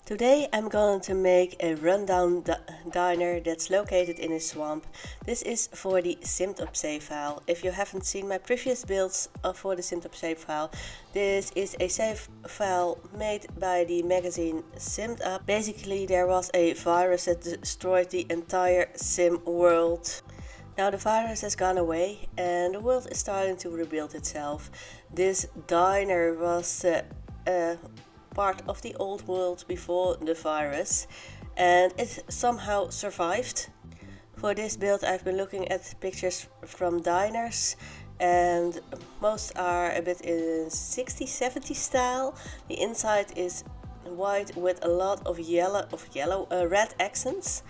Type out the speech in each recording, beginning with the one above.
Today I'm going to make a rundown diner that's located in a swamp. This is for the SimTop save file. If you haven't seen my previous builds for the SimTop save file, this is a save file made by the magazine SimTop. Basically there was a virus that destroyed the entire Sim world. Now the virus has gone away and the world is starting to rebuild itself. This diner was part of the old world before the virus, and it somehow survived. For this build I've been looking at pictures from diners, and most are a bit in 60s-70s style. The inside is white with a lot of red accents,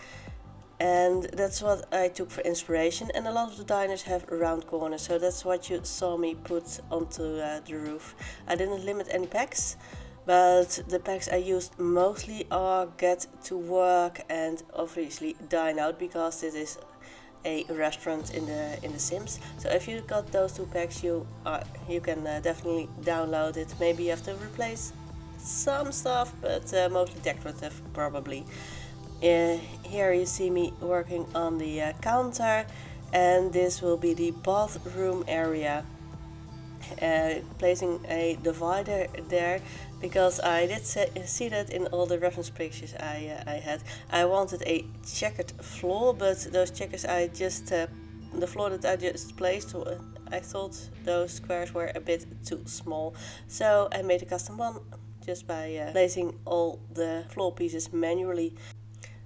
and that's what I took for inspiration. And a lot of the diners have round corners, so that's what you saw me put onto the roof. I didn't limit any packs, but the packs I used mostly are Get to Work and obviously Dine Out, because this is a restaurant in the Sims. So if you got those two packs, you can definitely download it. Maybe you have to replace some stuff, but mostly decorative probably. Here you see me working on the counter, and this will be the bathroom area. Placing a divider there because I did see that in all the reference pictures I had. I wanted a checkered floor, but those checkers the floor that I just placed, I thought those squares were a bit too small. So I made a custom one just by placing all the floor pieces manually.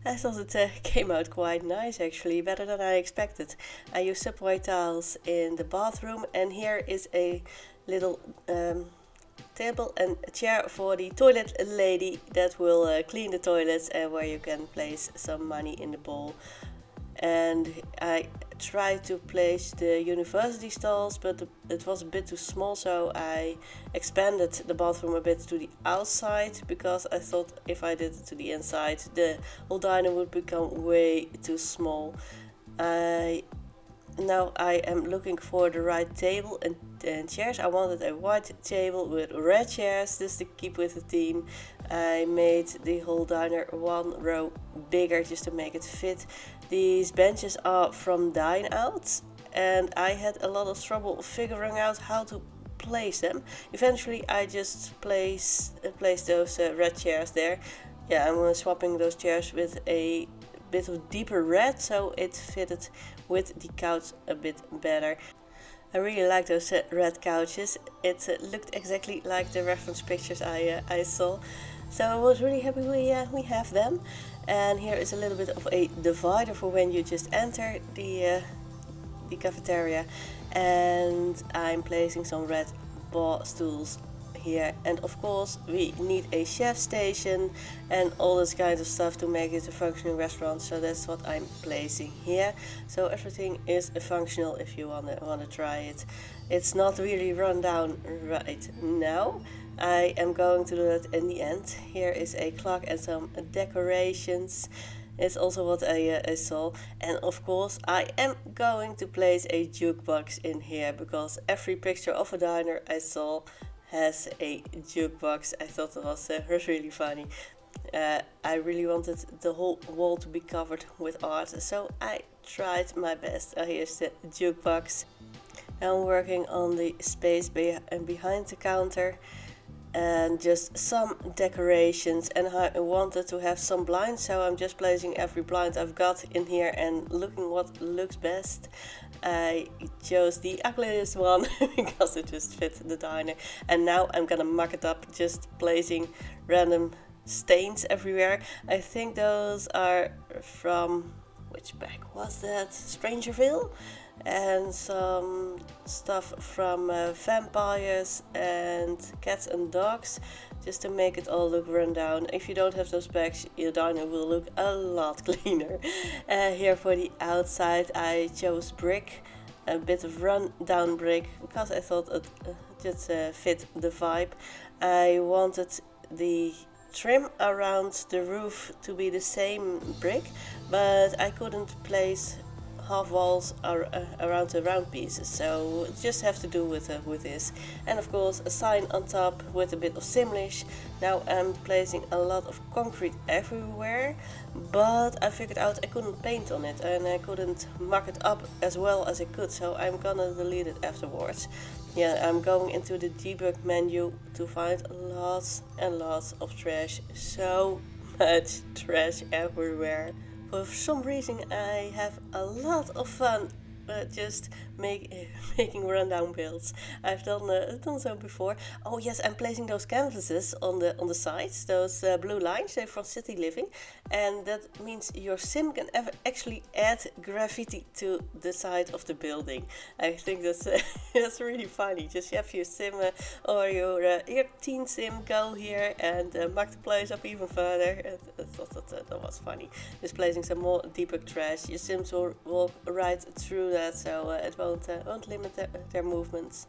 I thought it came out quite nice actually, better than I expected. I used subway tiles in the bathroom, and here is a little table and a chair for the toilet lady that will clean the toilets, and where you can place some money in the bowl. And I tried to place the university stalls, but it was a bit too small, so I expanded the bathroom a bit to the outside, because I thought if I did it to the inside, the whole diner would become way too small. Now I am looking for the right table and chairs. I wanted a white table with red chairs just to keep with the theme. I made the whole diner one row bigger just to make it fit. These benches are from Dine Out, and I had a lot of trouble figuring out how to place them. Eventually I just placed those red chairs there. Yeah, I'm swapping those chairs with a bit of deeper red, so it fitted with the couch a bit better. I really like those red couches. It looked exactly like the reference pictures I saw, so I was really happy we have them. And here is a little bit of a divider for when you just enter the cafeteria, and I'm placing some red bar stools here. And of course we need a chef station and all this kind of stuff to make it a functioning restaurant, so that's what I'm placing here. So everything is functional if you wanna try it. It's not really run down right now. I am going to do that in the end. Here is a clock and some decorations. It's also what I saw. And of course I am going to place a jukebox in here, because every picture of a diner I saw has a jukebox. I thought it was really funny. I really wanted the whole wall to be covered with art, so I tried my best. Here's the jukebox. I'm working on the space behind the counter, and just some decorations, and I wanted to have some blinds, so I'm just placing every blind I've got in here and looking what looks best. I chose the ugliest one because it just fit the diner, and now I'm gonna muck it up just placing random stains everywhere. I think those are from, which pack was that? Strangerville? And some stuff from vampires and cats and dogs, just to make it all look run down. If you don't have those packs, your diner will look a lot cleaner. Here for the outside I chose brick, a bit of run down brick, because I thought it just fit the vibe. I wanted the trim around the roof to be the same brick, but I couldn't place half walls are around the round pieces, so just have to do with this. And of course a sign on top with a bit of Simlish. Now I'm placing a lot of concrete everywhere, but I figured out I couldn't paint on it and I couldn't mark it up as well as I could, so I'm gonna delete it afterwards. Yeah, I'm going into the debug menu to find lots and lots of trash. So much trash everywhere. For some reason I have a lot of fun just making rundown builds. I've done so before. Oh yes, I'm placing those canvases on the sides, those blue lines. They're from City Living, and that means your sim can actually add graffiti to the side of the building. I think that's that's really funny. Just have your sim or your teen sim go here and mark the place up even further. That was funny. Just placing some more debug trash. Your sims will walk right through that, so it won't limit their movements.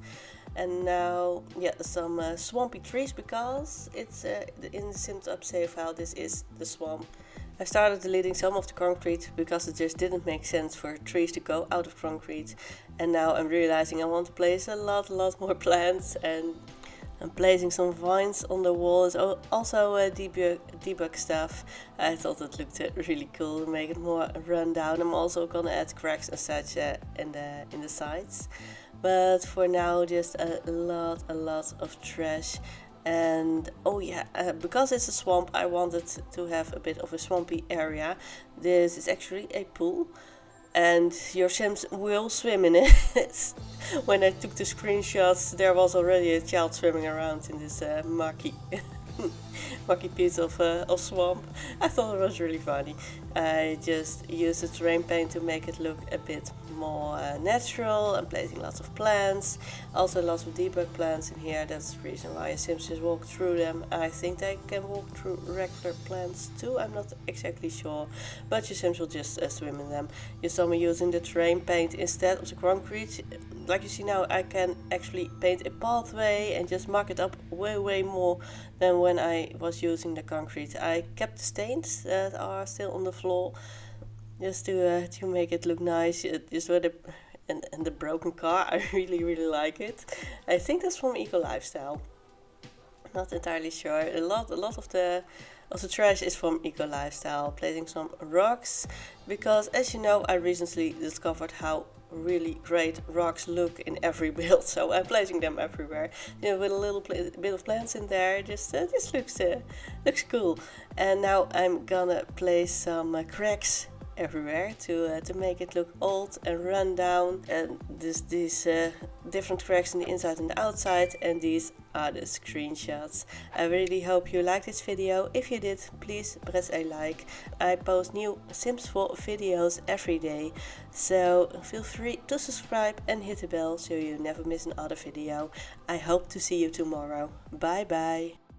And now, yeah, some swampy trees, because it's in the SimTop save file. This is the swamp. I started deleting some of the concrete because it just didn't make sense for trees to go out of concrete. And now I'm realizing I want to place a lot more plants, and I'm placing some vines on the walls. Also debug stuff. I thought it looked really cool to make it more run down. I'm also gonna add cracks and such in the sides. But for now, just a lot of trash. And oh yeah, because it's a swamp, I wanted to have a bit of a swampy area. This is actually a pool, and your sims will swim in it. When I took the screenshots, there was already a child swimming around in this mucky piece of swamp. I thought it was really funny. I just used the terrain paint to make it look a bit more natural. I'm placing lots of plants, also lots of debug plants in here. That's the reason why sims just walk through them. I think they can walk through regular plants too, I'm not exactly sure, but your sims will just swim in them. You saw me using the terrain paint instead of the concrete. Like you see now, I can actually paint a pathway and just mark it up way more than when I was using the concrete. I kept the stains that are still on the floor just to make it look nice. Just with the broken car, I really like it. I think that's from Eco Lifestyle. Not entirely sure. A lot of the trash is from Eco Lifestyle. Placing some rocks, because as you know, I recently discovered how really great rocks look in every build, so I'm placing them everywhere. You know, with a little bit of plants in there, just looks cool. And now I'm gonna place some cracks everywhere to make it look old and run down. And these different cracks on the inside and the outside, and these are the screenshots. I really hope you liked this video. If you did, please press a like. I post new Sims 4 videos every day, so feel free to subscribe and hit the bell so you never miss another video. I hope to see you tomorrow. Bye bye.